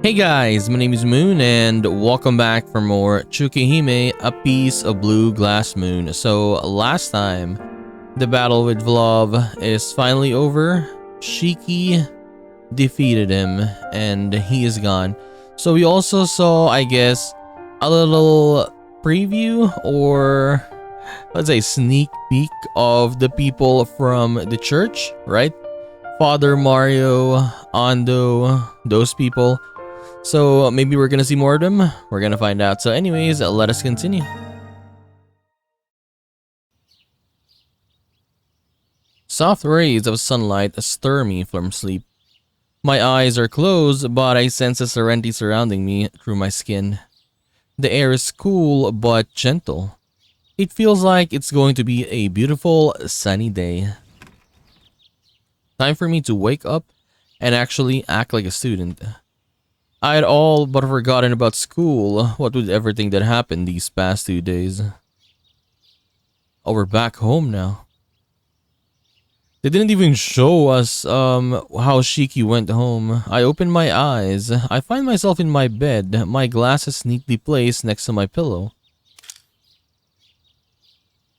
Hey guys, my name is Moon and welcome back for more Tsukihime, A Piece of Blue Glass Moon. So last time, the battle with Vlov is finally over. Shiki defeated him and he is gone. So we also saw, I guess, a little preview or let's say sneak peek of the people from the church, right? Father Mario, Ando, those people. So maybe we're gonna see more of them. We're gonna find out. So anyways, let us continue. Soft rays of sunlight stir me from sleep. My eyes are closed, but I sense a serenity surrounding me through my skin. The air is cool but gentle. It feels like it's going to be a beautiful sunny day. Time for me to wake up and actually act like a student. I had all but forgotten about school, what with everything that happened these past 2 days. Oh, we're back home now. They didn't even show us how Shiki went home. I open my eyes. I find myself in my bed, my glasses neatly placed next to my pillow.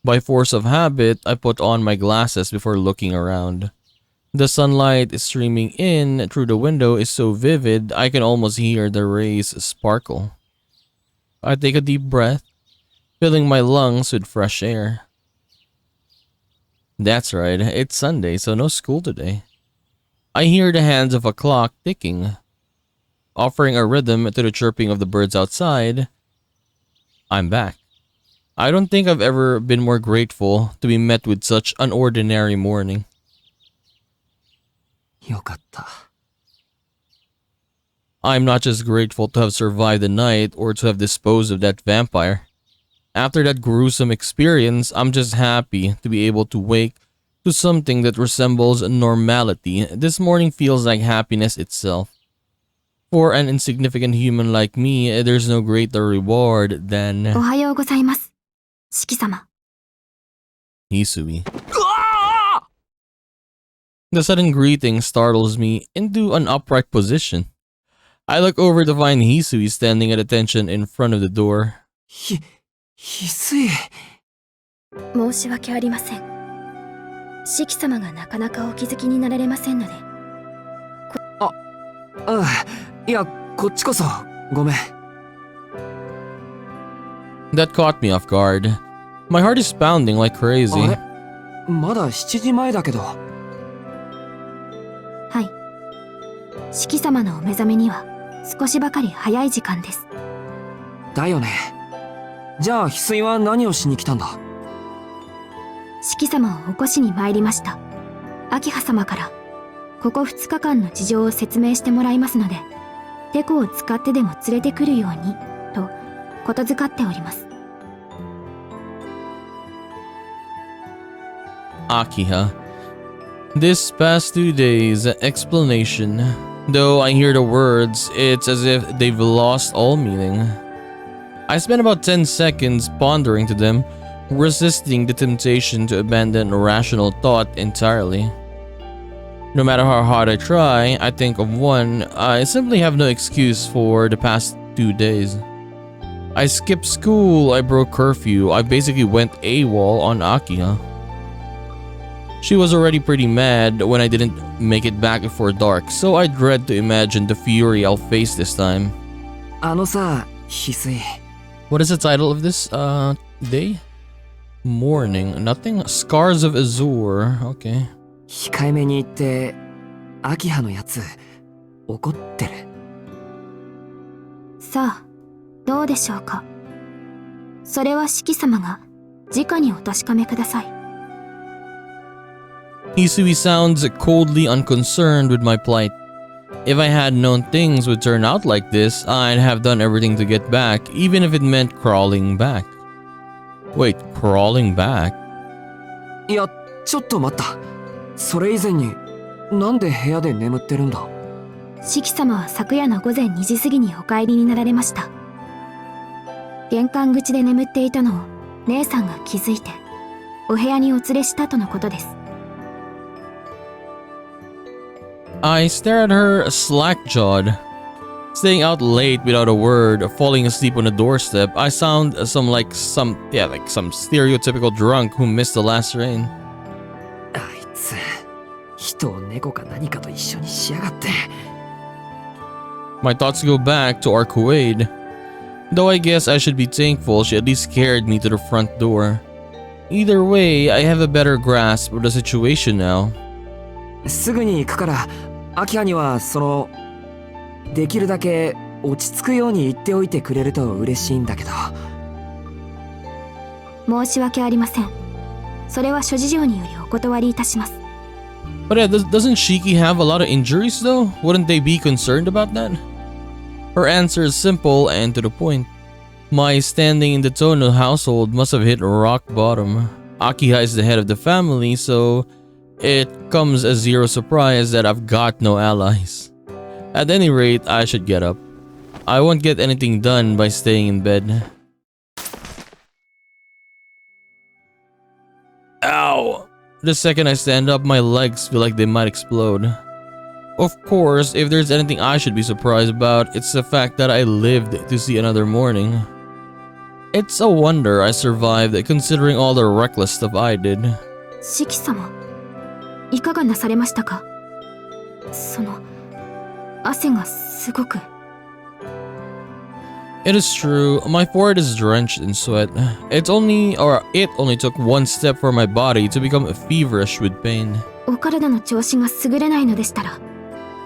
By force of habit, I put on my glasses before looking around. The sunlight streaming in through the window is so vivid, I can almost hear the rays sparkle. I take a deep breath, filling my lungs with fresh air. That's right, it's Sunday, so no school today. I hear the hands of a clock ticking, offering a rhythm to the chirping of the birds outside. I'm back. I don't think I've ever been more grateful to be met with such an ordinary morning. よかった。 I'm not just grateful to have survived the night or to have disposed of that vampire. After that gruesome experience, I'm just happy to be able to wake to something that resembles normality. This morning feels like happiness itself. For an insignificant human like me, there's no greater reward than おはようございます、四季様。 Hisui. The sudden greeting startles me into an upright position. I look over to find Hisui standing at attention in front of the door. 翡翠。申し訳ありません。四季様がなかなかお気づきになられませんので。いや、こっちこそ、ごめん。That caught me off guard. My heart is pounding like crazy. あれ？まだ7時前だけど。はい。四季様のお目覚めには少しばかり早い時間です。だよね。じゃあ翡翠は何をしに来たんだ？四季様を起こしに参りました。秋葉様からここ2日間の事情を説明してもらいますので、テコを使ってでも連れてくるようにとことづかっております。Akiha. This past 2 days, explanation. Though I hear the words, it's as if they've lost all meaning. I spent about 10 seconds pondering to them, resisting the temptation to abandon rational thought entirely. No matter how hard I try, I think of one, I simply have no excuse for the past 2 days. I skipped school, I broke curfew, I basically went AWOL on Akiha. She was already pretty mad when I didn't make it back before dark, so I dread to imagine the fury I'll face this time. あのさ、翡翠。 What is the title of this day? Morning. Nothing? Scars of AZURE. Okay. 控えめに言って、秋葉のやつ、怒ってる。さあ、どうでしょうか。それは四季様が直にお確かめください。Hisui sounds coldly unconcerned with my plight. If I had known things would turn out like this, I'd have done everything to get back, even if it meant crawling back. Wait, crawling back? いや、ちょっと待った。それ以前に、なんで部屋で眠ってるんだ？四季様は昨夜の午前2時過ぎにお帰りになられました。玄関口で眠っていたのを姉さんが気づいて、お部屋にお連れしたとのことです。I stare at her slack-jawed. Staying out late without a word, falling asleep on the doorstep, I sound some stereotypical drunk who missed the last train. あいつ人を猫か何かと一緒にしやがって。 My thoughts go back to our Kuwait. Though I guess I should be thankful she at least carried me to the front door. Either way, I have a better grasp of the situation now. すぐに行くから秋葉にはできるだけ落ち着くように言っておいてくれると嬉しいんだけど。申し訳ありません。それは諸事情によりお断りいたします。But yeah, doesn't Shiki have a lot of injuries though? Wouldn't they be concerned about that? Her answer is simple and to the point. My standing in the Tono household must have hit rock bottom. Akiha is the head of the family, so it comes as zero surprise that I've got no allies. At any rate, I should get up. I won't get anything done by staying in bed. Ow! The second I stand up, my legs feel like they might explode. Of course, if there's anything I should be surprised about, it's the fact that I lived to see another morning. It's a wonder I survived considering all the reckless stuff I did. シキ様、いかがなされましたか？汗がすごく。It is true, my forehead is drenched in sweat. It only took one step for my body to become feverish with pain. お体の調子が優れないのでしたら、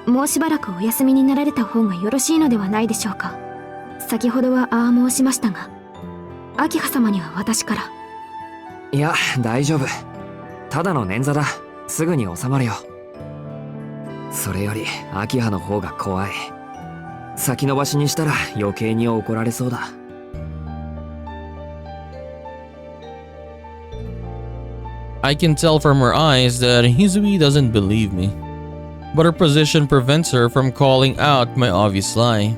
もうしばらくお休みになられた方がよろしいのではないでしょうか。先ほどはああ申しましたが、秋葉様には私から。いや、大丈夫。ただの捻挫だ。すぐに収まるよ。それより秋葉の方が怖い。先延ばしにしたら余計に怒られそうだ。I can tell from her eyes that Hizui doesn't believe me. But her position prevents her from calling out my obvious lie.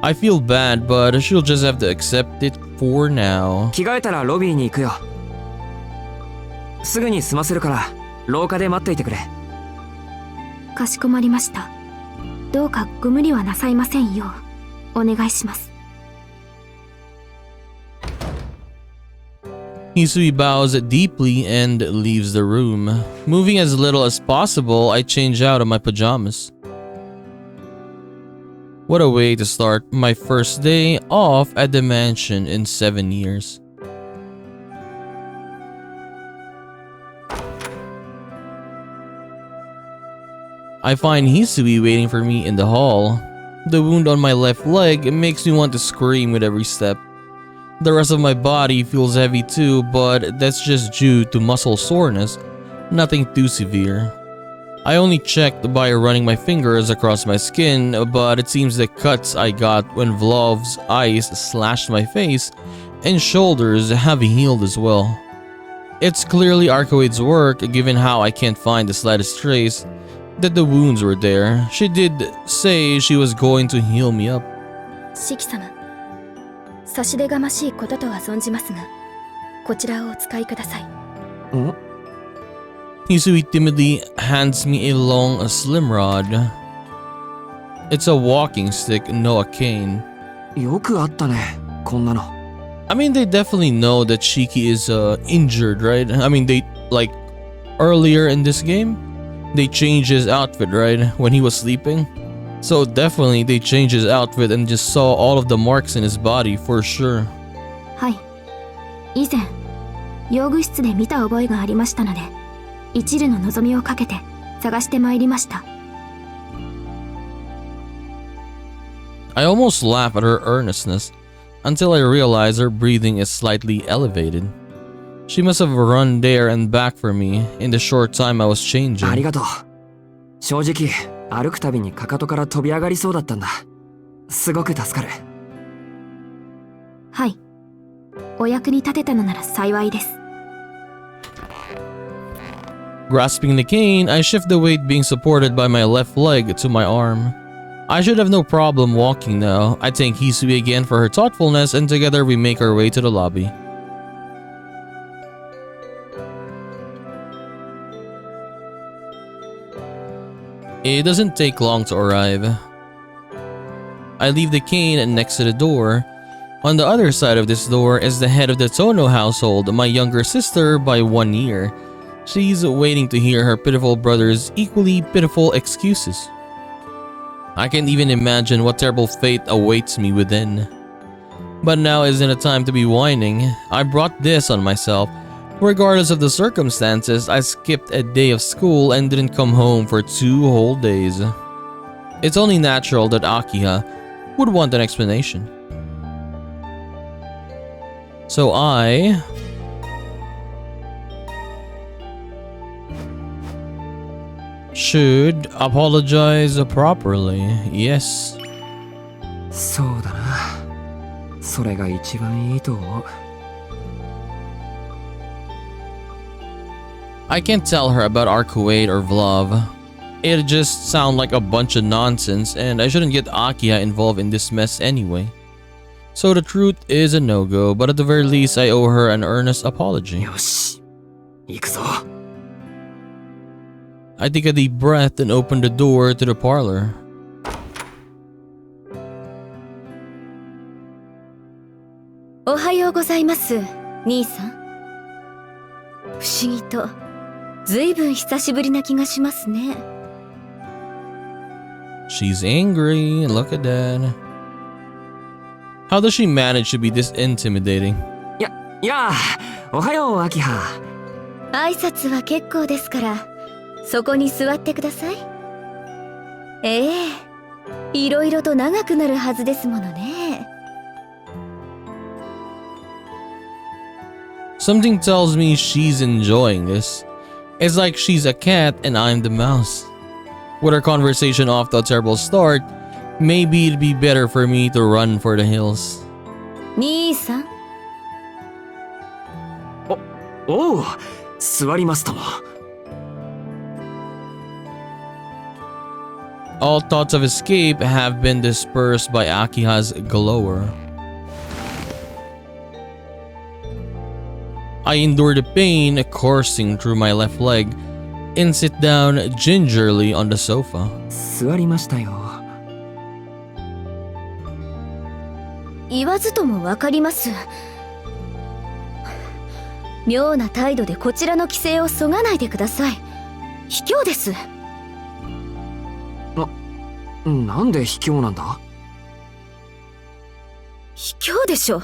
I feel bad, but she'll just have to accept it for now. 着替えたらロビーに行くよ。すぐに済ませるから廊下で待っていてくれ。かしこまりました。どうかご無理はなさいませんようお願いします。Hisui bows deeply and leaves the room. Moving as little as possible, I change out of my pajamas. What a way to start my first day off at the mansion in 7 years. I find Hisui waiting for me in the hall. The wound on my left leg makes me want to scream with every step. The rest of my body feels heavy too, but that's just due to muscle soreness, nothing too severe. I only checked by running my fingers across my skin, but it seems the cuts I got when Vlov's ice slashed my face and shoulders have healed as well. It's clearly Arcoid's work, given how I can't find the slightest trace that the wounds were there. She did say she was going to heal me up. シキ様、差し出がましいこととは存じますが、こちらをお使いください。ん？ Hisui timidly hands me a long, slim rod. It's a walking stick, no a cane. よくあったね、こんなの。I mean, they definitely know that Shiki is injured, right? I mean, earlier in this game, they changed his outfit, right? When he was sleeping. So definitely they changed his outfit and just saw all of the marks in his body for sure. はい。以前、用具室で見た覚えがありましたので、一縷の望みをかけて探してまいりました。I almost laugh at her earnestness until I realize her breathing is slightly elevated. She must have run there and back for me in the short time I was changing. ありがとう。正直、歩くたびにかかとから飛び上がりそうだったんだ。すごく助かる。はい。お役に立てたのなら幸いです。Grasping the cane, I shift the weight being supported by my left leg to my arm. I should have no problem walking now. I thank Hisui again for her thoughtfulness and together we make our way to the lobby. It doesn't take long to arrive. I leave the cane next to the door. On the other side of this door is the head of the Tono household, my younger sister by 1 year. She's waiting to hear her pitiful brother's equally pitiful excuses. I can't even imagine what terrible fate awaits me within. But now isn't a time to be whining. I brought this on myself. Regardless of the circumstances, I skipped a day of school and didn't come home for 2 whole days. It's only natural that Akiha would want an explanation. So I should apologize properly, yes. そうだな。それが一番いいと思う。I can't tell her about our Kuwait or Vlov. It'd just sound like a bunch of nonsense and I shouldn't get Akiha involved in this mess anyway. So the truth is a no-go, but at the very least I owe her an earnest apology. よし、行くぞ。I take a deep breath and open the door to the parlor. おはようございます、兄さん。不思議と、ずいぶん久しぶりな気がしますね。She's angry, look at that. How does she manage to be this intimidating? いや、おはよう、アキハ。挨拶は結構ですから、そこに座ってください。ええ、いろいろと長くなるはずですものね。Something tells me she's enjoying this. It's like she's a cat and I'm the mouse. With our conversation off to a terrible start, maybe it'd be better for me to run for the hills. 兄さん。おう、座りますとも。All thoughts of escape have been dispersed by Akiha's glower. I endure the pain coursing through my left leg and sit down gingerly on the sofa. 座りましたよ。言わずともわかります。妙な態度でこちらの規制をそがないでください。卑怯です。なんで卑怯なんだ？卑怯でしょ。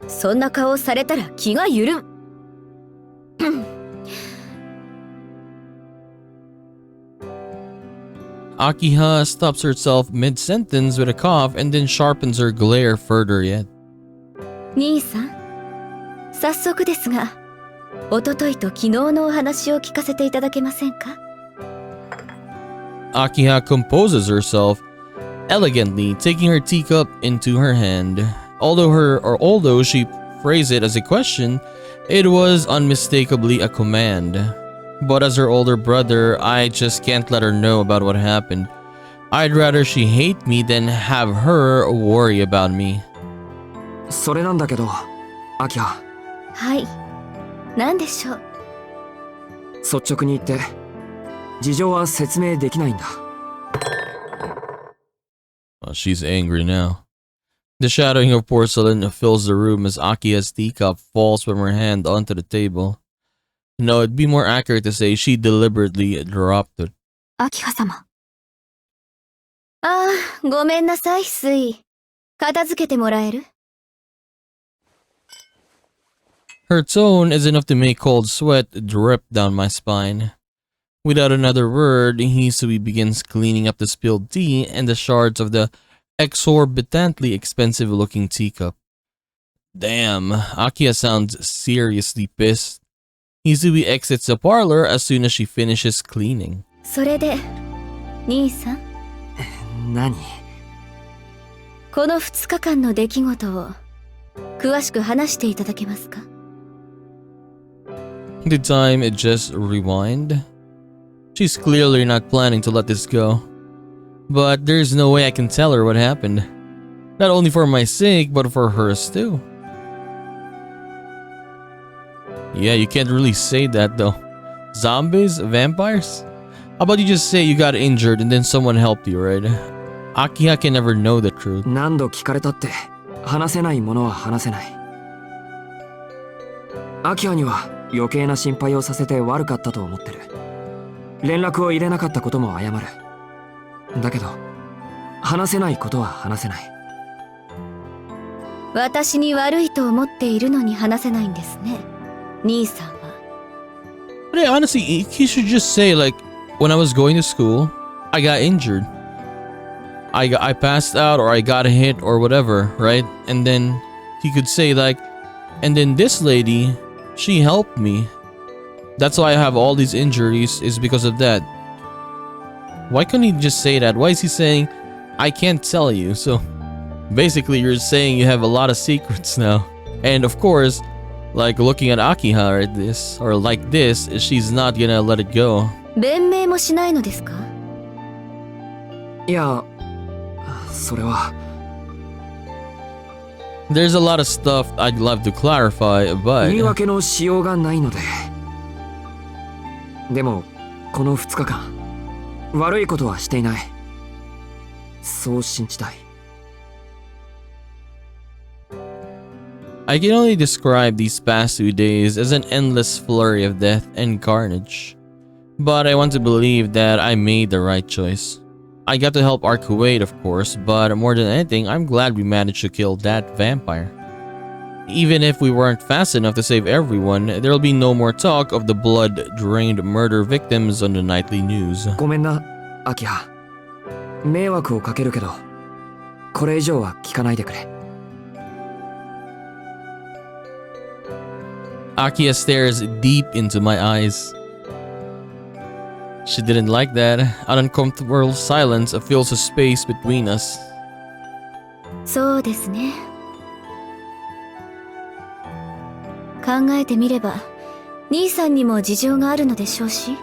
そんな顔をされたら気が緩む。Akiha stops herself mid-sentence with a cough and then sharpens her glare further yet. 兄さん、早速ですが、おとといと昨日のお話を聞かせていただけませんか？ Akiha composes herself elegantly, taking her teacup into her hand. Although she phrased it as a question, it was unmistakably a command. But as her older brother, I just can't let her know about what happened. I'd rather she hate me than have her worry about me. それなんだけど、アキハ。はい。何でしょう？率直に言って、事情は説明できないんだ。She's angry now. The shadowing of porcelain fills the room as Akiha's teacup falls from her hand onto the table. No, it'd be more accurate to say she deliberately dropped it. 秋葉様。ああ、ごめんなさい、スイ。片付けてもらえる？ Her tone is enough to make cold sweat drip down my spine. Without another word, Hisui begins cleaning up the spilled tea and the shards of the exorbitantly expensive-looking teacup. Damn, Akiha sounds seriously pissed. Hisui exits the parlor as soon as she finishes cleaning. それで、兄さん。何？この2日間の出来事を詳しく話していただけますか？ Did time just rewind? She's clearly not planning to let this go. But there's no way I can tell her what happened. Not only for my sake, but for hers too. Yeah, you can't really say that though. Zombies? Vampires? How about you just say you got injured and then someone helped you, right? Akiha can never know the truth. 何度聞かれたって話せないものは話せない。アキハには余計な心配をさせて悪かったと思ってる。連絡を入れなかったことも謝る。だけど話せないことは話せない。私に悪いと思っているのに話せないんですね、兄さんは。But yeah, honestly, he should just say like, when I was going to school, I got injured. I passed out or I got hit or whatever, right? And then he could say like, and then this lady, she helped me. That's why I have all these injuries is because of that. Why couldn't he just say that? Why is he saying, I can't tell you? So basically you're saying you have a lot of secrets now. And of course, like looking at Akiha like this, or like this, she's not gonna let it go. 弁明もしないのですか？いや、それは。There's a lot of stuff I'd love to clarify, but 言い訳のしようがないので。でもこの2日間悪いことはしていない。そう信じたい。I can only describe these past 2 days as an endless flurry of death and carnage. But I want to believe that I made the right choice. I got to help our Kuwait, of course, but more than anything, I'm glad we managed to kill that vampire. Even if we weren't fast enough to save everyone, there'll be no more talk of the blood-drained murder victims on the nightly news. ごめんな、アキハ。迷惑をかけるけど、これ以上は聞かないでくれ。Akiha stares deep into my eyes. She didn't like that. An uncomfortable silence fills a space between us. そうですね。考えてみれば、兄さんにも事情があるのでしょうし、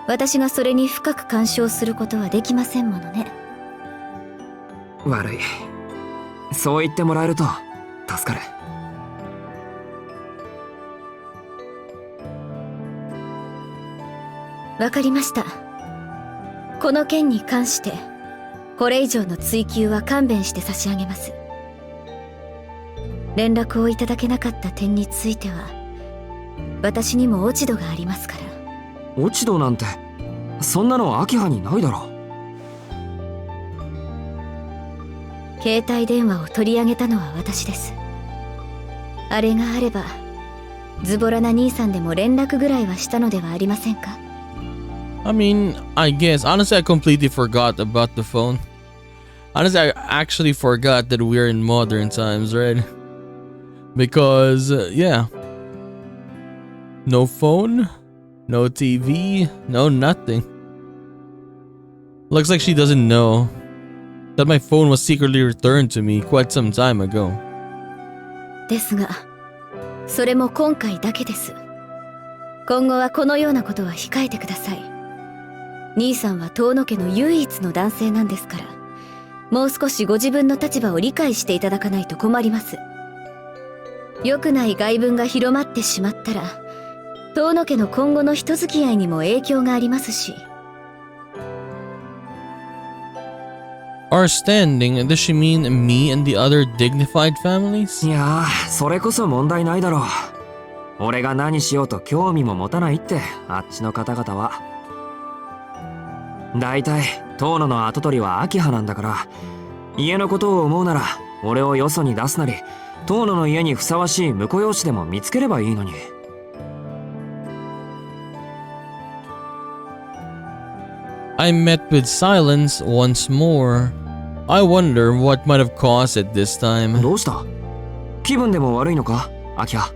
私がそれに深く干渉することはできませんものね。悪い。そう言ってもらえると助かる。わかりました。この件に関して、これ以上の追及は勘弁して差し上げます。連絡をいただけなかった点については、私にも落ち度がありますから。落ち度なんて、そんなのアキハにないだろ。携帯電話を取り上げたのは私です。あれがあれば、ズボラな兄さんでも連絡ぐらいはしたのではありませんか？ I mean, I guess. Honestly, I completely forgot about the phone. Honestly, I actually forgot that we're in modern times, right? Because, yeah. No phone, no TV, no nothing. Looks like she doesn't know that my phone was secretly returned to me quite some time ago. ですが、それも今回だけです。今後はこのようなことは控えてください。兄さんは遠野家の唯一の男性なんですから、もう少しご自分の立場を理解していただかないと困ります。良くない外聞が広まってしまったら、遠野家の今後の人付き合いにも影響がありますし。Our standing, does she mean me and the other dignified families? いやー、それこそ問題ないだろう。俺が何しようと興味も持たないって、あっちの方々は。だいたい遠野の跡取りは秋葉なんだから、家のことを思うなら俺をよそに出すなり、遠野の家にふさわしい婿養子でも見つければいいのに。I met with silence once more. I wonder what might have caused it this time. どうした？気分でも悪いのか、秋葉。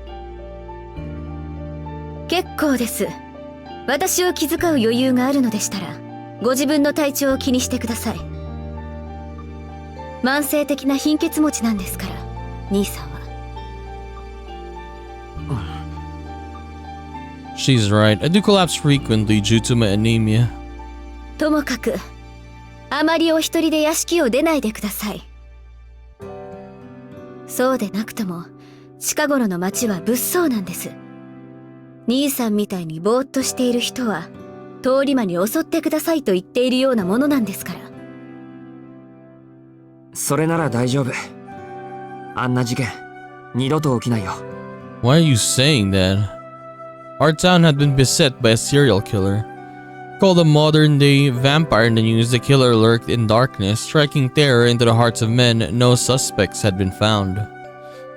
結構です。私を気遣う余裕があるのでしたら、ご自分の体調を気にしてください。慢性的な貧血持ちなんですから、兄さんは。She's right. I do collapse frequently due to my anemia. ともかく、あまりお一人で屋敷を出ないでください。そうでなくとも、近頃の町は物騒なんです。兄さんみたいにぼーっとしている人は、通り魔に襲ってくださいと言っているようなものなんですから。それなら大丈夫。あんな事件、二度と起きないよ。Why are you saying that? Our town had been beset by a serial killer. Called a modern-day vampire in the news, the killer lurked in darkness, striking terror into the hearts of men. No suspects had been found.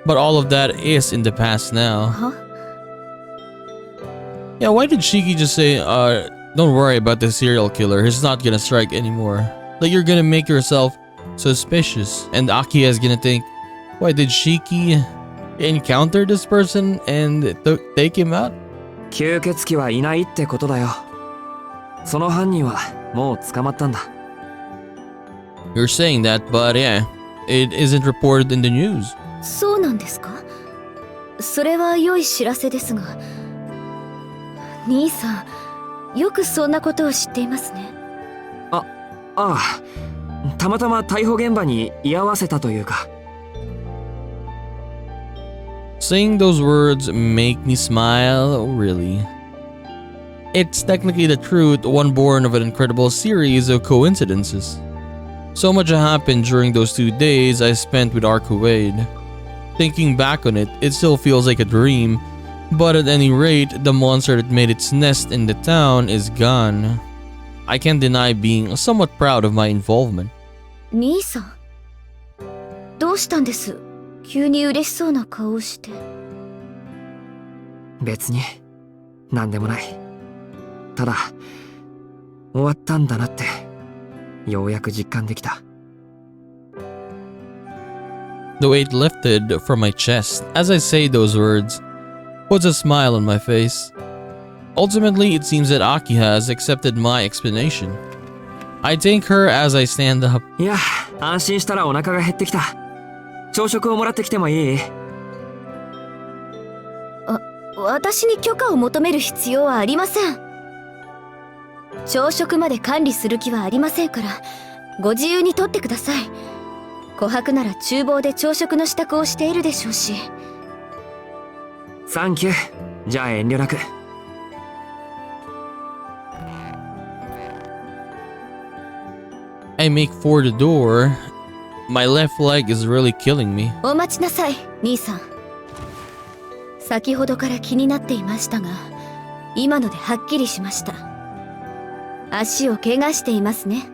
But all of that is in the past now. Huh? Yeah, why did Shiki just say, don't worry about the serial killer, he's not gonna strike anymore. Like you're gonna make yourself suspicious. And Akiha is gonna think, why did Shiki encounter this person and take him out? 吸血鬼はいないってことだよ。その犯人はもう捕まったんだ。You're saying that, but yeah, it isn't reported in the news. そうなんですか？それは良い知らせですが。兄さん、よくそんなことを知っていますね。ああ、たまたま逮捕現場に居合わせたというか。Saying those words make me smile, really. It's technically the truth, one born of an incredible series of coincidences. So much happened during those 2 days I spent with Arcuade. Thinking back on it, it still feels like a dream, but at any rate, the monster that made its nest in the town is gone. I can't deny being somewhat proud of my involvement. 兄さん、どうしたんです？急に嬉しそうな顔をして。別に何でもない。ただ終わったんだなってようやく実感できた。The weight lifted from my chest as I say those words, puts a smile on my face. Ultimately, it seems that Aki has accepted my explanation. I thank her as I stand up. いや、安心したらお腹が減ってきた。朝食をもらってきてもいい？私に許可を求める必要はありません。朝食まで管理する気はありませんから、ご自由にとってください。琥珀なら厨房で朝食の支度をしているでしょうし。サンキュー。じゃあ遠慮なく。I make for the door. My left leg is really killing me. お待ちなさい、兄さん。先ほどから気になっていましたが、今のではっきりしました。足を怪我していますね。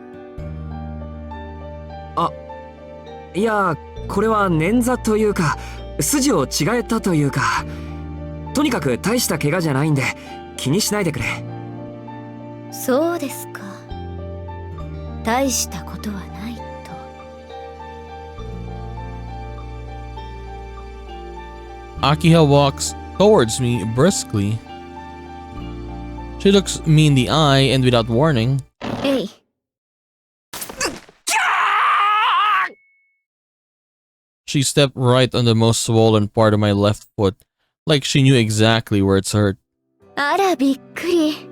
いや、これは捻挫というか、筋を違えたというか、とにかく大した怪我じゃないんで気にしないでくれ。そうですか。大したことはないと。Akiha walks towards me briskly. She looks me in the eye and without warning, えい。she stepped right on the most swollen part of my left foot, like she knew exactly where it's hurt. あら、びっくり。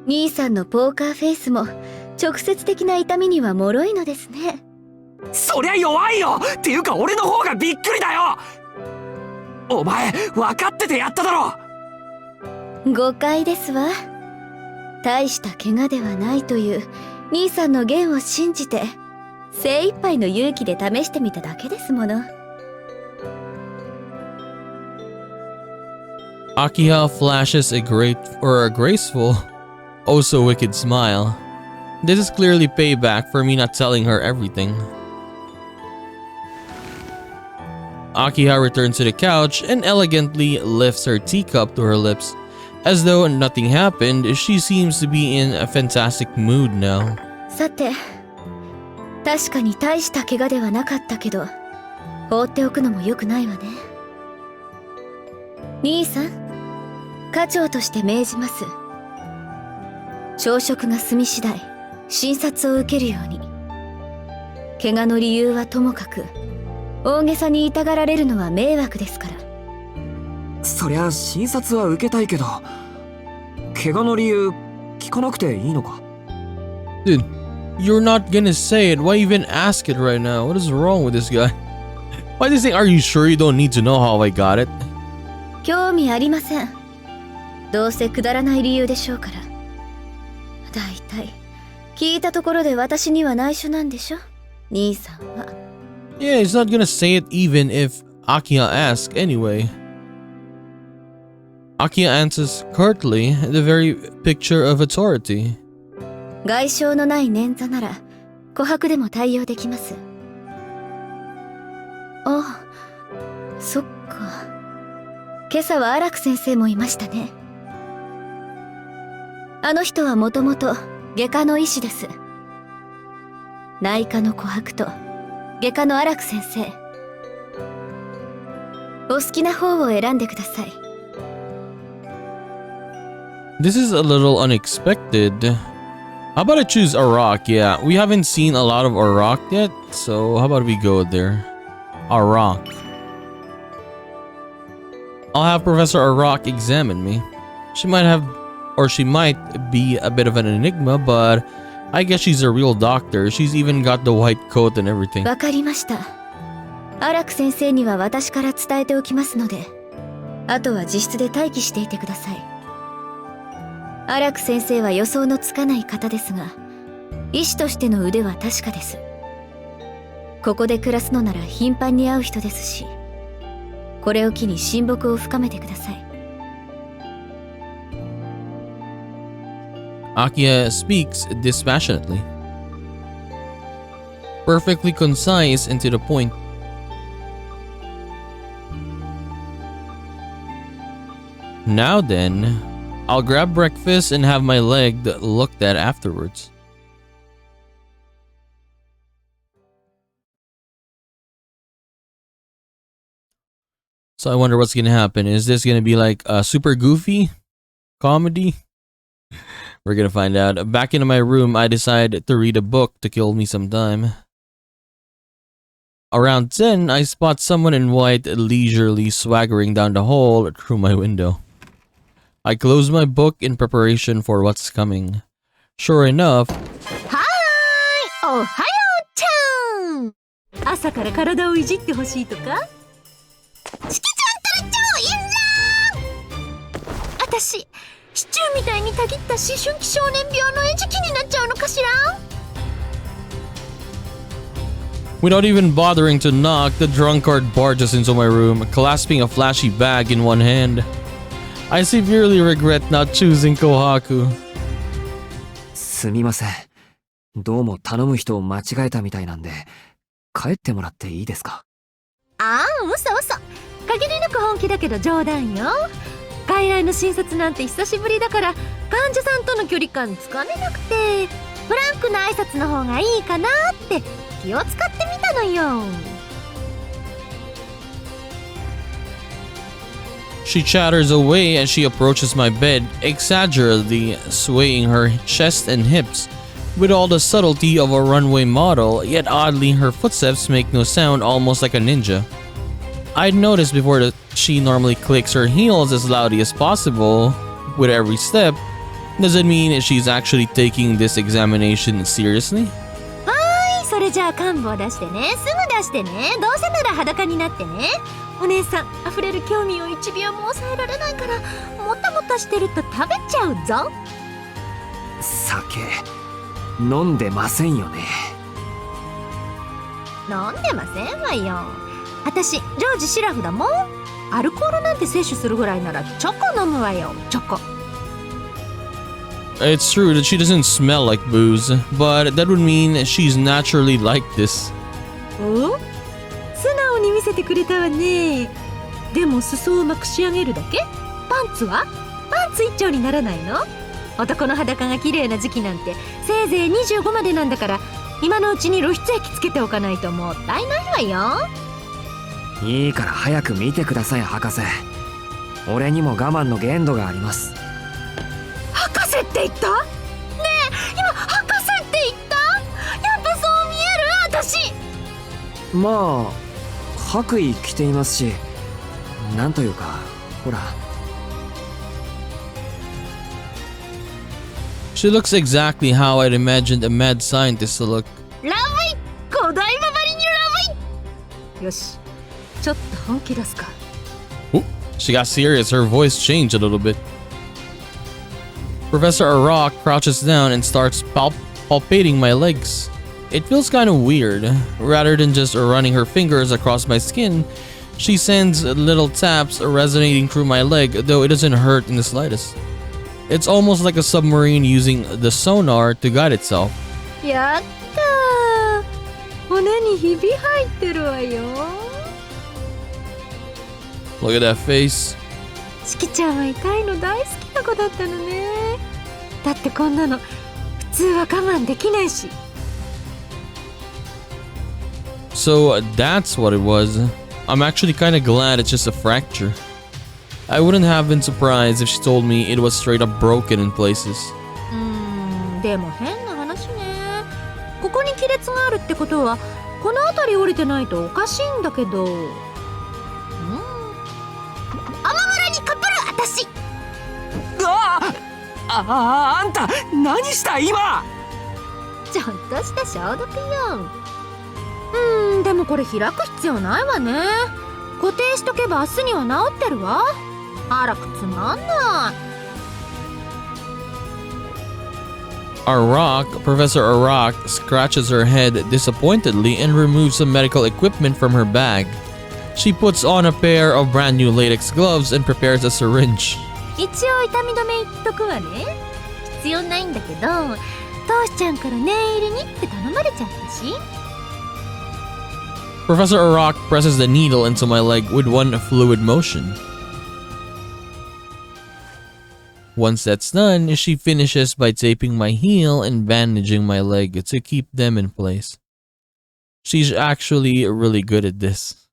兄さんのポーカーフェイスも直接的な痛みには脆いのですね。そりゃ弱いよ。っていうか俺の方がびっくりだよ。お前分かっててやっただろ。誤解ですわ。大した怪我ではないという兄さんの言を信じて精一杯の勇気で試してみただけですもの。Akiha flashes a graceful, oh so wicked smile. This is clearly payback for me not telling her everything. Akiha returns to the couch and elegantly lifts her teacup to her lips. As though nothing happened, she seems to be in a fantastic mood now. さて、確かに大した怪我ではなかったけど、放っておくのも良くないわね。兄さん、課長として命じます。朝食が済み次第、診察を受けるように。怪我の理由はともかく、大げさに痛がられるのは迷惑ですから。そりゃ診察は受けたいけど、怪我の理由聞かなくていいのか？ Dude, you're not gonna say it. Why even ask it right now? What is wrong with this guy? Why do you say, are you sure you don't need to know how I got it? 興味ありません。どうせくだらない理由でしょうから。だいたい聞いたところで私には内緒なんでしょ、兄さんは。Yeah, he's not gonna say it even if Akiha asks anyway. Akiha answers curtly, the very picture of authority. 外傷のない捻挫なら琥珀でも対応できます。あ、そっか。今朝は荒木先生もいましたね。あの人はもともと外科の医師です。内科の琥珀と外科の荒木先生。お好きな方を選んでください。This is a little unexpected. How about I choose Arak? Yeah, we haven't seen a lot of Arak yet, so how about we go there? Arak. I'll have Professor Arak examine me. She might be a bit of an enigma, but I guess she's a real doctor. She's even got the white coat and everything. わかりました。荒木先生には私から伝えておきますので、あとは自室で待機していてください。荒木先生は予想のつかない方ですが、医師としての腕は確かです。ここで暮らすのなら頻繁に会う人ですし、これを機に親睦を深めてください。Akiha speaks dispassionately. Perfectly concise and to the point. Now then, I'll grab breakfast and have my leg looked at afterwards. So I wonder what's gonna happen. Is this gonna be like a super goofy comedy? We're gonna find out. Back into my room, I decide to read a book to kill me some time. Around 10, I spot someone in white leisurely swaggering down the hall through my window. I close my book in preparation for what's coming. Sure enough, はーい、おはようちゃん。朝から体をいじってほしいとか？チキちゃんったら超いいんだ。私、シチューみたいにたぎった思春期少年病の餌食になっちゃうのかしら？ without even bothering to knock, the drunkard barges into my room, clasping a flashy bag in one hand. I severely regret not choosing Kohaku. すみません。どうも頼む人を間違えたみたいなんで、帰ってもらっていいですか？ああ、嘘嘘。限りなく本気だけど冗談よ。外来の診察なんて久しぶりだから患者さんとの距離感つかめなくて、フランクな挨拶の方がいいかなって気を使ってみたのよ。She chatters away as she approaches my bed, exaggeratedly swaying her chest and hips. With all the subtlety of a runway model, yet oddly her footsteps make no sound, almost like a ninja. I'd noticed before that she normally clicks her heels as loudly as possible with every step. Does it mean she's actually taking this examination seriously? はい、それじゃあ患部を出してね。すぐ出してね。どうせなら裸になってね。お姉さん、溢れる興味を1秒も抑えられないから、もたもたしてると食べちゃうぞ。酒、飲んでませんよね。飲んでませんわよ。私、ジョージ・シラフだもん。アルコールなんて摂取するぐらいならチョコ飲むわよ、チョコ。It's true that she doesn't smell like booze, but that would mean she's naturally like this. お？素直に見せてくれたわね。でも裾をまくし上げるだけ？パンツは？パンツ一丁にならないの？男の裸が綺麗な時期なんてせいぜい25までなんだから、今のうちに露出液つけておかないともったいないわよ。いいから早く見てください、博士。俺にも我慢の限度があります。博士って言った？ねえ、今博士って言った？やっぱそう見える？私。まあ白衣着ていますし、なんというか、ほら。She looks exactly how I'd imagined a mad scientist to look. ラブイ！古代ババリにラブイ！よし、ちょっと本気出すか。Ooh, she got serious. Her voice changed a little bit. Professor Arak crouches down and starts palpating my legs. It feels kind of weird. Rather than just running her fingers across my skin, she sends little taps resonating through my leg, though it doesn't hurt in the slightest. It's almost like a submarine using the sonar to guide itself. やったー、骨にひび入ってるわよ。 Look at that face. しきちゃんは痛いの大好きな子だったのね。だってこんなの普通は我慢できないし。 So that's what it was. I'm actually kind of glad it's just a fracture. I wouldn't have been surprised if she told me it was straight up broken in places. でも変な話ね。ここに亀裂があるってことはこの辺り降りてないとおかしいんだけど。雨村にかぶる私。あんた何した今。ちょっとした消毒よ。でもこれ開く必要ないわね。固定しとけば明日には治ってるわ。あらくつまんない。Professor Arak scratches her head disappointedly and removes some medical equipment from her bag. She puts on a pair of brand new latex gloves and prepares a syringe. 一応痛み止め言っとくわね。必要ないんだけど、トーシちゃんから念入りにって頼まれちゃったし。Professor Arak presses the needle into my leg with one fluid motion. Once that's done, she finishes by taping my heel and bandaging my leg to keep them in place. She's actually really good at this.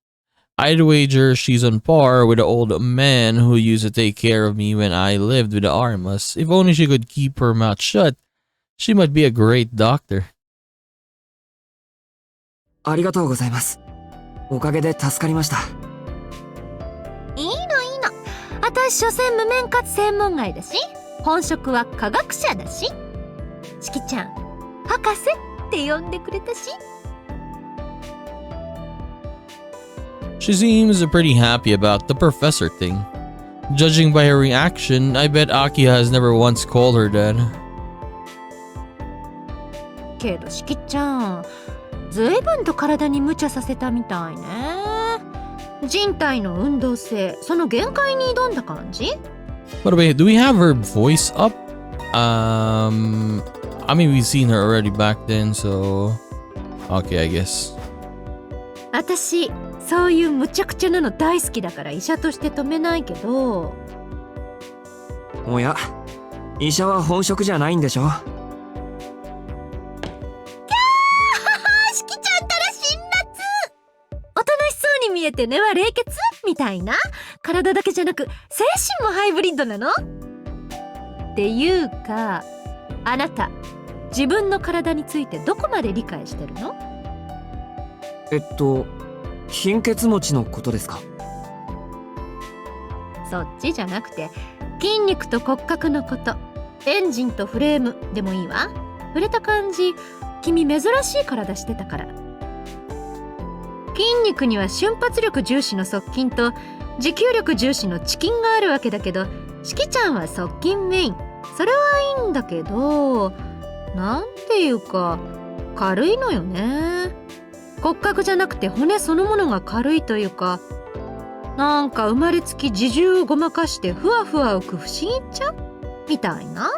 I'd wager she's on par with the old man who used to take care of me when I lived with the Armas. If only she could keep her mouth shut, she might be a great doctor. ありがとうございます。おかげで助かりました。いいのいいの。私所詮無面活専門外だし、本職は科学者だし。しきちゃん、博士って呼んでくれたし。She seems pretty happy about the professor thing. Judging by her reaction, I bet Akiha has never once called her that. けどしきちゃん、ずいぶんと体に無茶させたみたいね。人体の運動性、その限界に挑んだ感じ？ By the way, do we have her voice up? I mean, we've seen her already back then, so... Okay, I guess. 私、そういうむちゃくちゃなの大好きだから医者として止めないけど。おや、医者は本職じゃないんでしょ。しきちゃんたら辛辣。おとなしそうに見えて根は冷血みたいな。体だけじゃなく精神もハイブリッドなの？っていうか、あなた自分の体についてどこまで理解してるの？貧血持ちのことですか？そっちじゃなくて、筋肉と骨格のこと。エンジンとフレームでもいいわ。触れた感じ、君珍しい体してたから。筋肉には瞬発力重視の側筋と持久力重視の遅筋があるわけだけど、しきちゃんは側筋メイン。それはいいんだけど、なんていうか軽いのよね。骨格じゃなくて骨そのものが軽いというか、なんか生まれつき自重をごまかしてふわふわ浮く不思議ちゃんみたいな。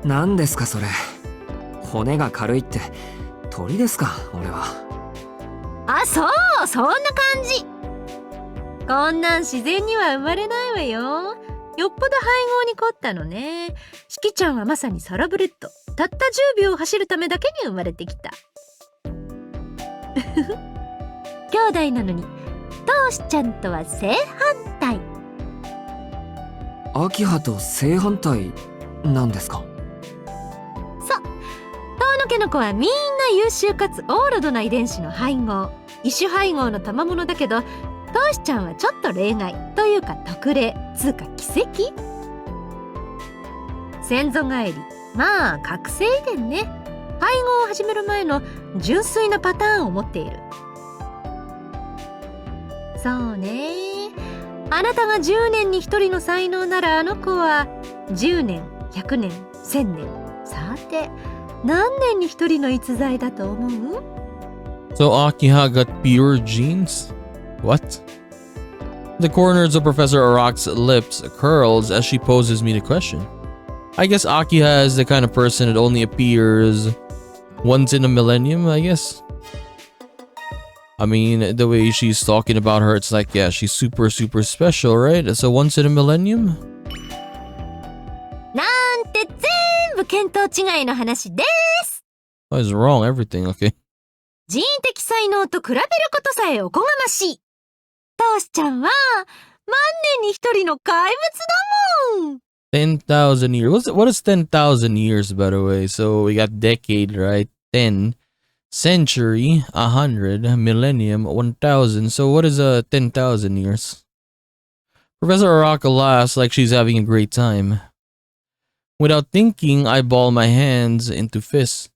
何ですかそれ。骨が軽いって鳥ですか？俺は。あ、そう、そんな感じ。こんなん自然には生まれないわよ。よっぽど配合に凝ったのね。しきちゃんはまさにサラブレッド。たった10秒走るためだけに生まれてきた。兄弟なのにトーシちゃんとは正反対。アキハと正反対なんですか？そう、遠野家の子はみんな優秀かつオールドな遺伝子の配合。異種配合の賜物だけど、トーシちゃんはちょっと例外というか特例つうか奇跡。先祖返り、まあ覚醒遺伝ね。配合を始める前の純粋なパターンを持っている。そうね。あなたが10年に1人の才能なら、あの子は10年、100年、1000年。さて、何年に一人の逸材だと思う？ So Akiha got pure genes? What? The corners of Professor Arak's lips curls as she poses me the question. I guess Akiha is the kind of person that only appears once in a millennium, I guess. I mean, the way she's talking about her, it's like, yeah, she's super special, right? So once in a millennium? なんて全部見当違いの話です。 I was wrong, everything, okay. 人的才能と比べることさえおこがましい。トシちゃんは万年に一人の怪物だもん。 10,000 years. What is 10,000 years, by the way? So we got decade, right? 10. Century, 100, millennium, 1,000. So what is 10,000 years? Professor Araka laughs like she's having a great time. Without thinking, I ball my hands into fists.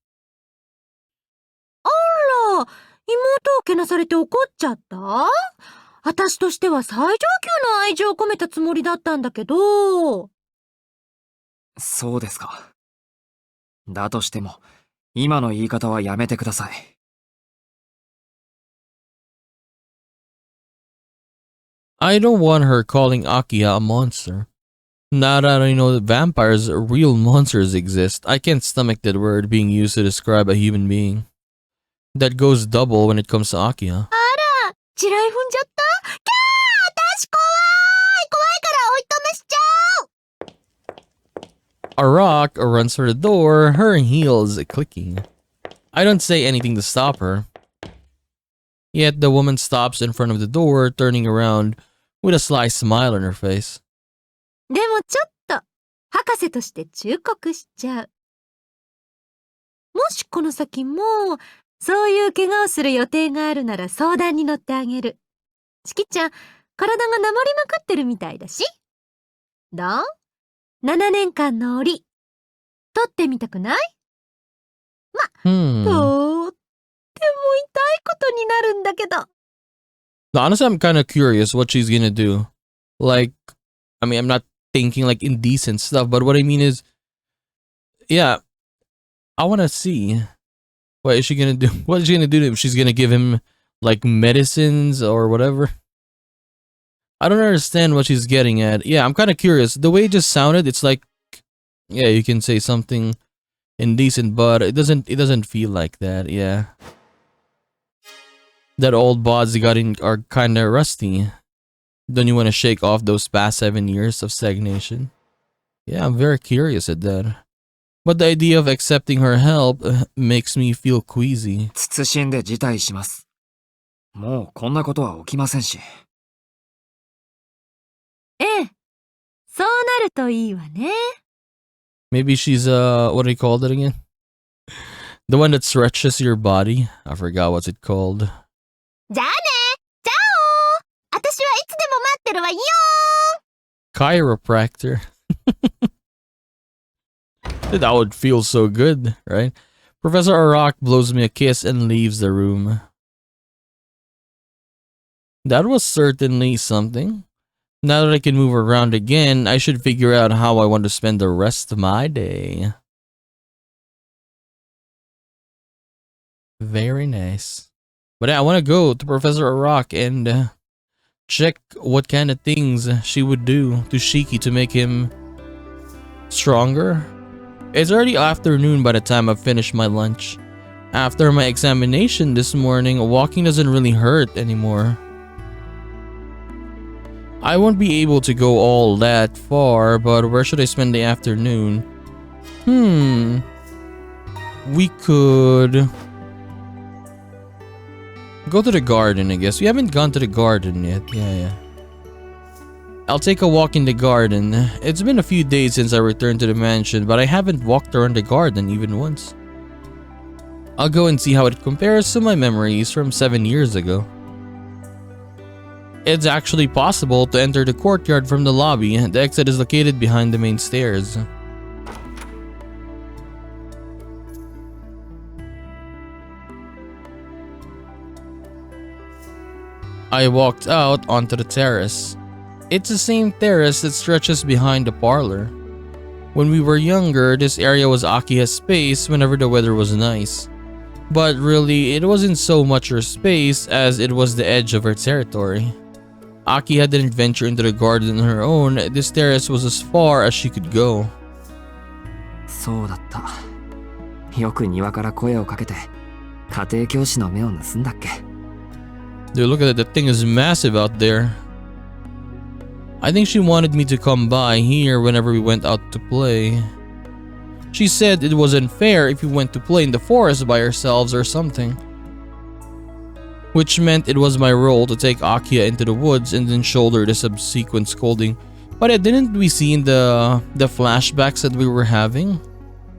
あら、妹をけなされて怒っちゃった？私としては最上級の愛情を込めたつもりだったんだけど。そうですか。だとしても、今の言い方はやめてください。I don't want her calling Akiha a monster. Now that I know that vampires, real monsters exist, I can't stomach that word being used to describe a human being. That goes double when it comes to Akiha. あら、地雷踏んじゃった？キャー！私怖い！怖いからおいとめしちゃう！ Arak runs for the door, her heels clicking. I don't say anything to stop her. Yet the woman stops in front of the door, turning around with a sly smile on her face. でもちょっと、博士として忠告しちゃう。もしこの先も、そういう怪我をする予定があるなら相談に乗ってあげる。チキちゃん、体がなまりまくってるみたいだし。どう？7年間の檻、取ってみたくない？とっても痛いことになるんだけど。Honestly, I'm kind of curious what she's gonna do. Like, I mean, I'm not thinking like indecent stuff, but what I mean is, yeah, I want to see. What is she gonna do? What is she gonna do to him? She's gonna give him like medicines or whatever. I don't understand what she's getting at. Yeah, I'm kind of curious. The way it just sounded, it's like, yeah, you can say something indecent, but it doesn't feel like that. Yeah, that old bods they got in are kind of rusty. Don't you want to shake off those past 7 years of stagnation? Yeah, I'm very curious at that. But the idea of accepting her help makes me feel queasy. 謹んで辞退します。もうこんなことは起きませんし。ええ、そうなるといいわね。Maybe she's what do you call it again? The one that stretches your body. I forgot what's it called. じゃあね、じゃおー。私はいつでも待ってるわよChiropractor. That would feel so good, right? Professor Arak blows me a kiss and leaves the room. That was certainly something. Now that I can move around again, I should figure out how I want to spend the rest of my day. Very nice. But yeah, I want to go to Professor Arak and check what kind of things she would do to Shiki to make him stronger. It's already afternoon by the time I've finished my lunch. After my examination this morning, walking doesn't really hurt anymore. I won't be able to go all that far, but where should I spend the afternoon? We could go to the garden, I guess. We haven't gone to the garden yet. Yeah. I'll take a walk in the garden. It's been a few days since I returned to the mansion, but I haven't walked around the garden even once. I'll go and see how it compares to my memories from 7 years ago. It's actually possible to enter the courtyard from the lobby. The exit is located behind the main stairs. I walked out onto the terrace. It's the same terrace that stretches behind the parlor. When we were younger, this area was Akiha's space whenever the weather was nice. But really, it wasn't so much her space as it was the edge of her territory. Akiha didn't venture into the garden on her own. This terrace was as far as she could go. そうだった。よく庭から声をかけて家庭教師の目を盗んだっけ。 Dude, look at that. The thing is massive out there. I think she wanted me to come by here whenever we went out to play. She said it wasn't fair if we went to play in the forest by ourselves or something. Which meant it was my role to take Akiha into the woods and then shoulder the subsequent scolding. But didn't we see in the flashbacks that we were having?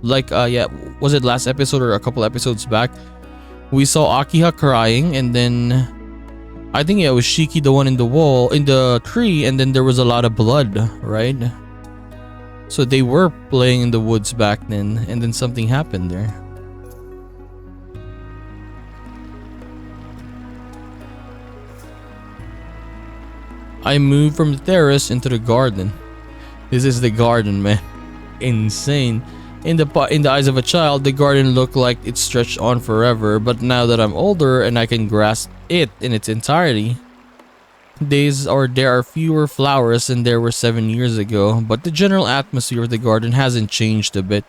Like, yeah, was it last episode or a couple episodes back? We saw Akiha crying and then I think it was Shiki, the one in the tree, and then there was a lot of blood, right? So they were playing in the woods back then, and then something happened there. I moved from the terrace into the garden. This is the garden, man. Insane. In the eyes of a child, the garden looked like it stretched on forever, but now that I'm older and I can grasp it in its entirety, there are fewer flowers than there were 7 years ago, but the general atmosphere of the garden hasn't changed a bit.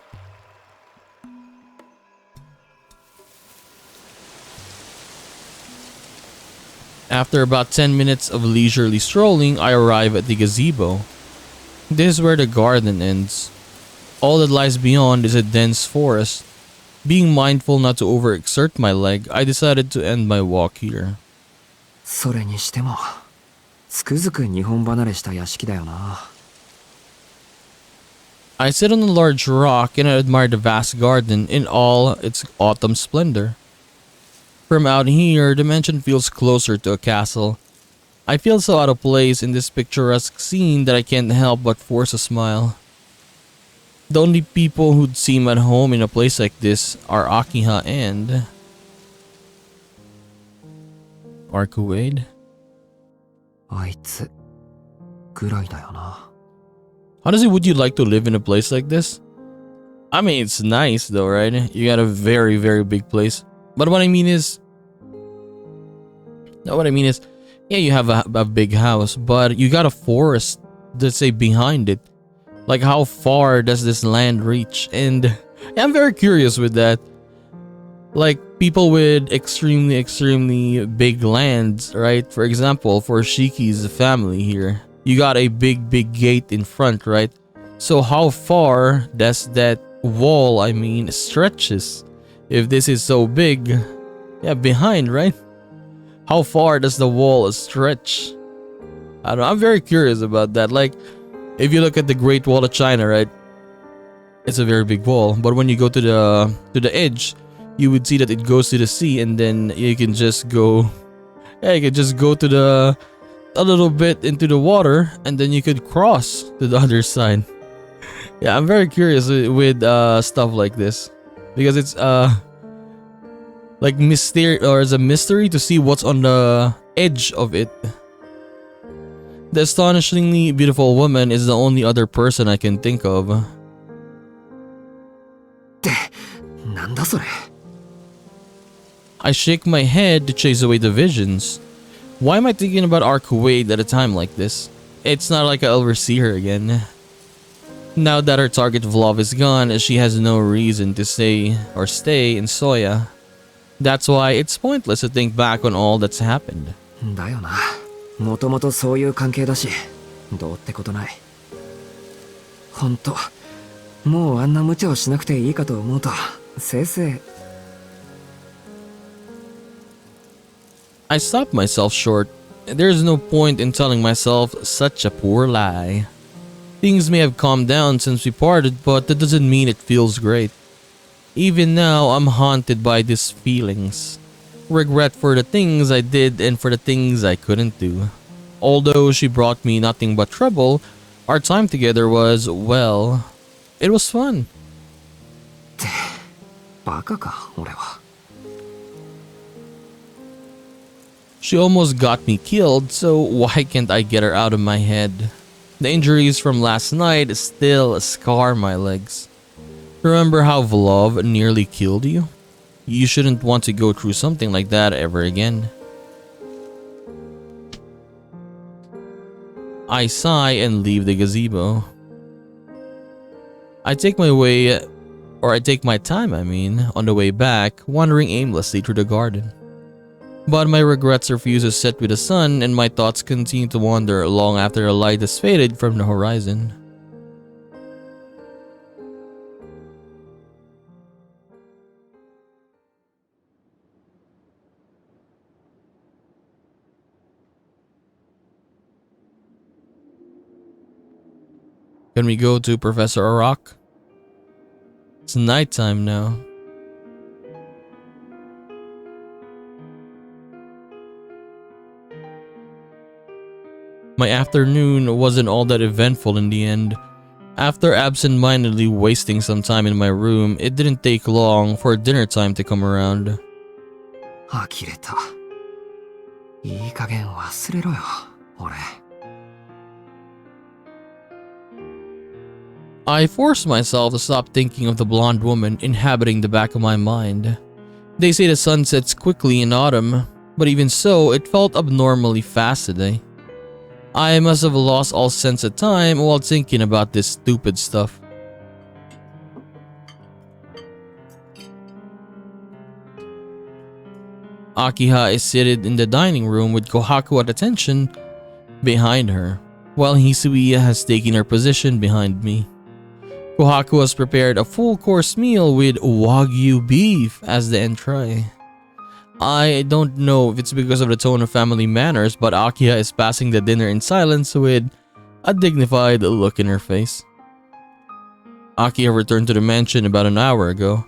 After about 10 minutes of leisurely strolling, I arrive at the gazebo. This is where the garden ends. All that lies beyond is a dense forest. Being mindful not to overexert my leg, I decided to end my walk here. それにしてもつくづく日本離れした屋敷だよな。 I sit on a large rock and I admire the vast garden in all its autumn splendor. From out here, the mansion feels closer to a castle. I feel so out of place in this picturesque scene that I can't help but force a smile. The only people who'd seem at home in a place like this are Akiha and Arcuade. あいつぐらいだよな。 Honestly, would you like to live in a place like this? I mean, it's nice though, right? You got a very, very big place. But what I mean is, yeah, you have a big house, but you got a forest, let's say, behind it. Like, how far does this land reach? And yeah, I'm very curious with that. Like, people with extremely, extremely big lands, right? For example, for Shiki's family here, you got a big, big gate in front, right? So how far does that wall, stretches? If this is so big, yeah, behind, right? How far does the wall stretch? I don't know, I'm very curious about that. Like, if you look at the Great Wall of China, right? It's a very big wall, but when you go to the edge, you would see that it goes to the sea, and then you can just go, yeah, you can just go to a little bit into the water, and then you could cross to the other side. Yeah, I'm very curious with stuff like this, because it's like it's a mystery to see what's on the edge of it. The astonishingly beautiful woman is the only other person I can think of. なんだそれ。 I shake my head to chase away the visions. Why am I thinking about Arcuade at a time like this? It's not like I'll ever see her again. Now that her target of love is gone, she has no reason to stay in Soya. That's why it's pointless to think back on all that's happened. だよな。もともとそういう関係だし、どうってことない。ほんと、もうあんな無茶をしなくていいかと思うと、せいせい。 I stopped myself short. There's no point in telling myself such a poor lie. Things may have calmed down since we parted, but that doesn't mean it feels great. Even now, I'm haunted by these feelings. Regret for the things I did and for the things I couldn't do. Although she brought me nothing but trouble, our time together was, well, it was fun. バカか、俺は。 She almost got me killed, so why can't I get her out of my head? The injuries from last night still scar my legs. Remember how Vlov nearly killed you? You shouldn't want to go through something like that ever again. I sigh and leave the gazebo. I take my time, on the way back, wandering aimlessly through the garden. But my regrets refuse to sit with the sun, and my thoughts continue to wander long after the light has faded from the horizon. Can we go to Professor Arak? It's nighttime now. My afternoon wasn't all that eventful in the end. After absent-mindedly wasting some time in my room, it didn't take long for dinner time to come around. 呆れた。いい加減忘れろよ、俺。I forced myself to stop thinking of the blonde woman inhabiting the back of my mind. They say the sun sets quickly in autumn, but even so, it felt abnormally fast today. I must have lost all sense of time while thinking about this stupid stuff. Akiha is seated in the dining room with Kohaku at attention behind her, while Hisui has taken her position behind me. Kohaku has prepared a full-course meal with Wagyu beef as the entree. I don't know if it's because of the tone of family manners, but Akiha is passing the dinner in silence with a dignified look in her face. Akiha returned to the mansion about an hour ago.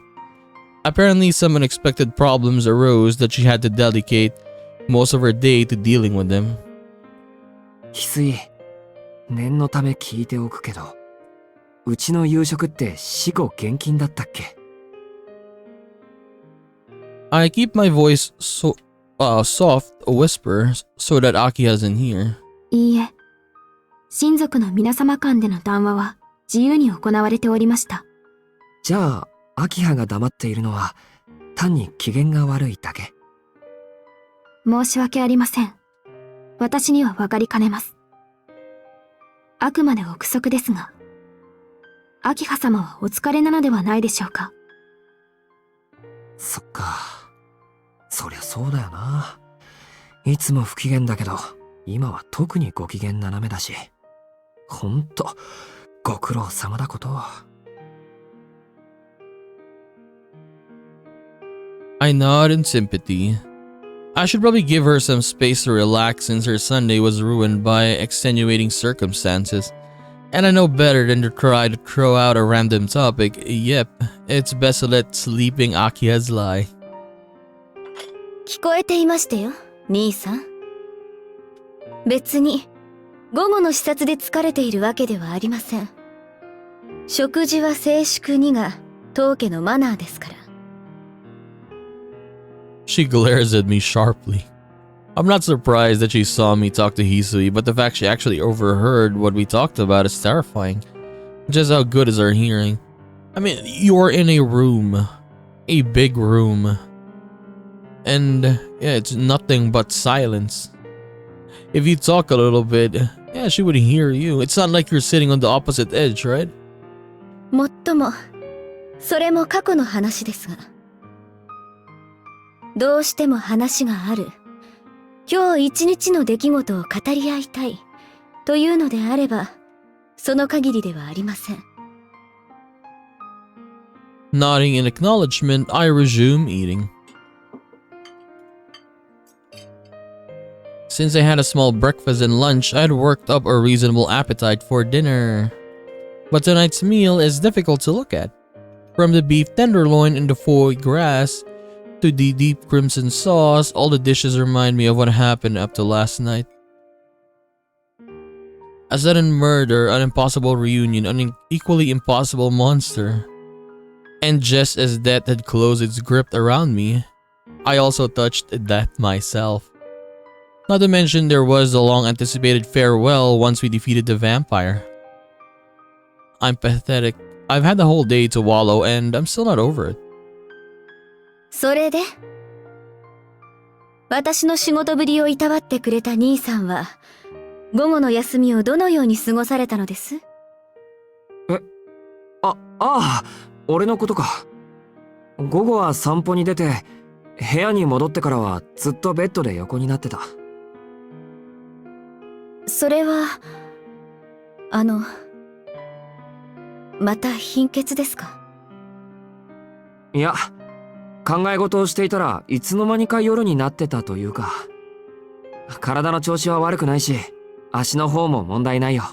Apparently, some unexpected problems arose that she had to dedicate most of her day to dealing with them. 翡翠、念のため聞いておくけど、うちの夕食って死後現金だったっけ？ I keep my voice soft a whisper so that Aki doesn't hear. いいえ、親族の皆様間での談話は自由に行われておりました。じゃあ、アキハが黙っているのは単に機嫌が悪いだけ？申し訳ありません。私にはわかりかねます。あくまで憶測ですが、アキハ様はお疲れなのではないでしょうか。そっか。そりゃそうだよな。いつも不機嫌だけど、今は特にご機嫌斜めだし。ほんと、ご苦労様だこと。I nod in sympathy. I should probably give her some space to relax since her Sunday was ruined by extenuating circumstances. And I know better than to try to throw out a random topic. Yep, it's best to let sleeping Akiha's lie. 聞こえていましたよ、兄さん。別に午後の視察で疲れているわけではありません。食事は静粛にが当家のマナーですから。She glares at me sharply. I'm not surprised that she saw me talk to Hisui, but the fact she actually overheard what we talked about is terrifying. Just how good is her hearing? I mean, you're in a room. A big room. And yeah, it's nothing but silence. If you talk a little bit, yeah, she would hear you. It's not like you're sitting on the opposite edge, right? もっとも、それも過去の話ですが。どうしても話がある。今日一日の出来事を語り合いたい。というのであれば、その限りではありません。Nodding in acknowledgement, I resume eating. Since I had a small breakfast and lunch, I had worked up a reasonable appetite for dinner. But tonight's meal is difficult to look at. From the beef tenderloin and the foie gras to the deep crimson sauce, all the dishes remind me of what happened up to last night. A sudden murder, an impossible reunion, an equally impossible monster. And just as death had closed its grip around me, I also touched death myself. Not to mention there was the long anticipated farewell once we defeated the vampire. I'm pathetic. I've had the whole day to wallow and I'm still not over it. それで私の仕事ぶりをいたわってくれた兄さんは、午後の休みをどのように過ごされたのです？俺のことか。午後は散歩に出て、部屋に戻ってからはずっとベッドで横になってた。それは、また貧血ですか？いや、考え事をしていたらいつの間にか夜になってたというか。体の調子は悪くないし、足の方も問題ないよ。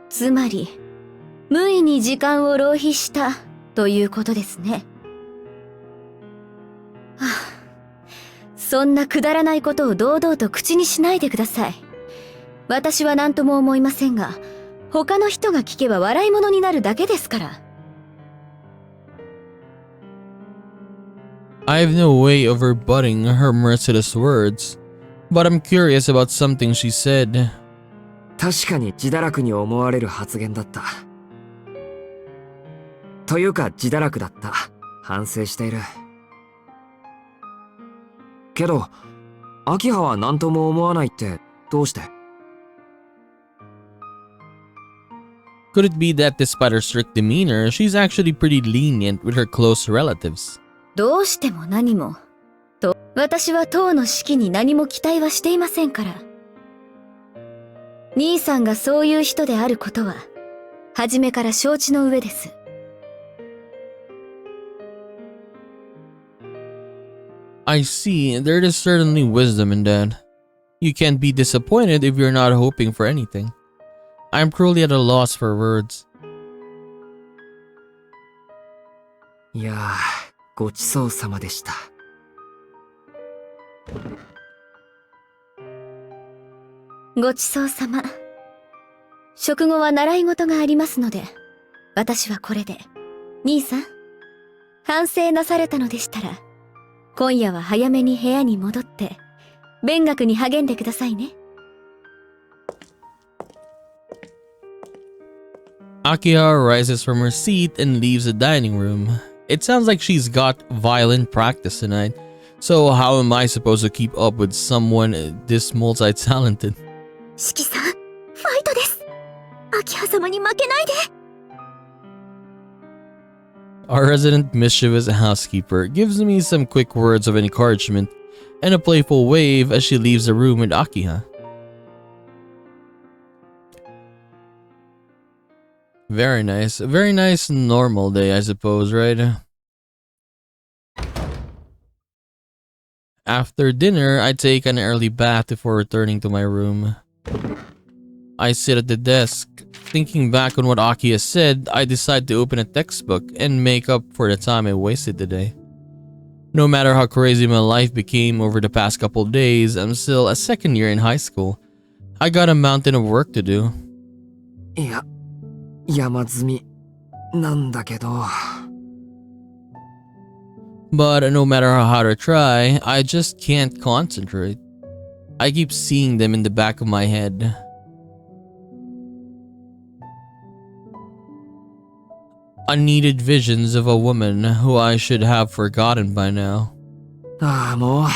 つまり、無意に時間を浪費したということですね。はあ、そんなくだらないことを堂々と口にしないでください。私は何とも思いませんが、他の人が聞けば笑い物になるだけですから。I have no way of rebutting her merciless words, but I'm curious about something she said. 確かに自堕落に思われる発言だった。というか自堕落だった。反省している。けど、秋葉は何とも思わないってどうして？ Could it be that despite her strict demeanor, she's actually pretty lenient with her close relatives? どうしても何も。と、私は党の指揮に何も期待はしていませんから。兄さんがそういう人であることは、初めから承知の上です。I see, there is certainly wisdom in that. You can't be disappointed if you're not hoping for anything. I'm cruelly at a loss for words. いやー、ごちそうさまでした。ごちそうさま。食後は習い事がありますので、私はこれで。兄さん、反省なされたのでしたら、今夜は早めに部屋に戻って、勉学に励んでくださいね。Akiha rises from her seat and leaves the dining room. It sounds like she's got violin practice tonight, so how am I supposed to keep up with someone this multi-talented? 四季さん、ファイトです。秋葉様に負けないで。Our resident mischievous housekeeper gives me some quick words of encouragement and a playful wave as she leaves the room with Akiha. Very nice normal day, I suppose, right? After dinner, I take an early bath before returning to my room. I sit at the desk. Thinking back on what Aki has said, I decide to open a textbook and make up for the time I wasted today. No matter how crazy my life became over the past couple days, I'm still a second year in high school. I got a mountain of work to do. いや、山積みなんだけど。But no matter how hard I try, I just can't concentrate. I keep seeing them in the back of my head. Unneeded visions of a woman who I should have forgotten by now. ああ、もう、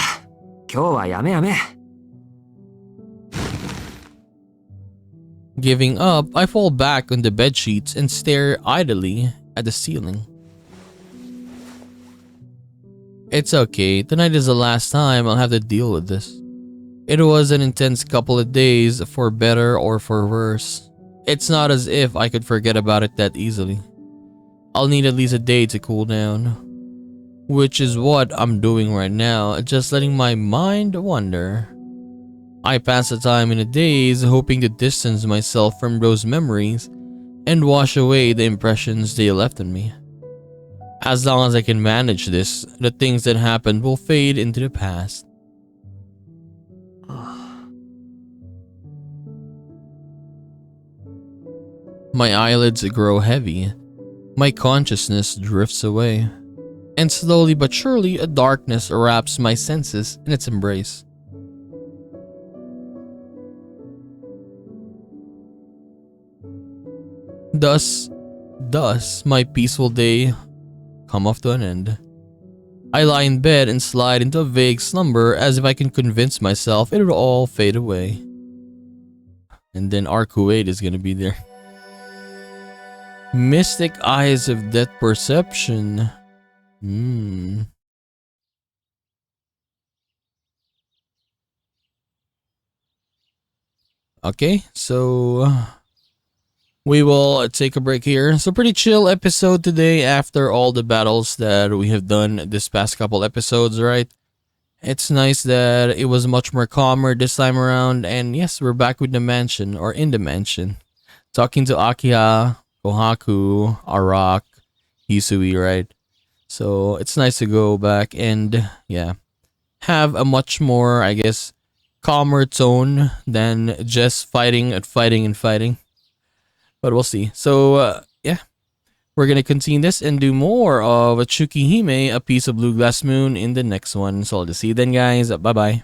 今日はやめやめ。Giving up, I fall back on the bedsheets and stare idly at the ceiling. It's okay, tonight is the last time I'll have to deal with this. It was an intense couple of days, for better or for worse. It's not as if I could forget about it that easily. I'll need at least a day to cool down. Which is what I'm doing right now, just letting my mind wander. I pass the time in a daze, hoping to distance myself from those memories and wash away the impressions they left on me. As long as I can manage this, the things that happened will fade into the past. My eyelids grow heavy. My consciousness drifts away. And slowly but surely, a darkness wraps my senses in its embrace. Thus, my peaceful day come off to an end. I lie in bed and slide into a vague slumber as if I can convince myself it will all fade away. And then our Kuwait is gonna be there. Mystic eyes of death perception. Okay, so we will take a break here. So pretty chill episode today after all the battles that we have done this past couple episodes, right? It's nice that it was much more calmer this time around. And yes, we're back with the mansion, or in the mansion. Talking to Akiha, Kohaku, Arak, Hisui, right? So it's nice to go back and, yeah, have a much more, I guess, calmer tone than just fighting. But we'll see. So, yeah. We're gonna continue this and do more of Tsukihime, A Piece of Blue Glass Moon in the next one. So I'll just see you then, guys. Bye-bye.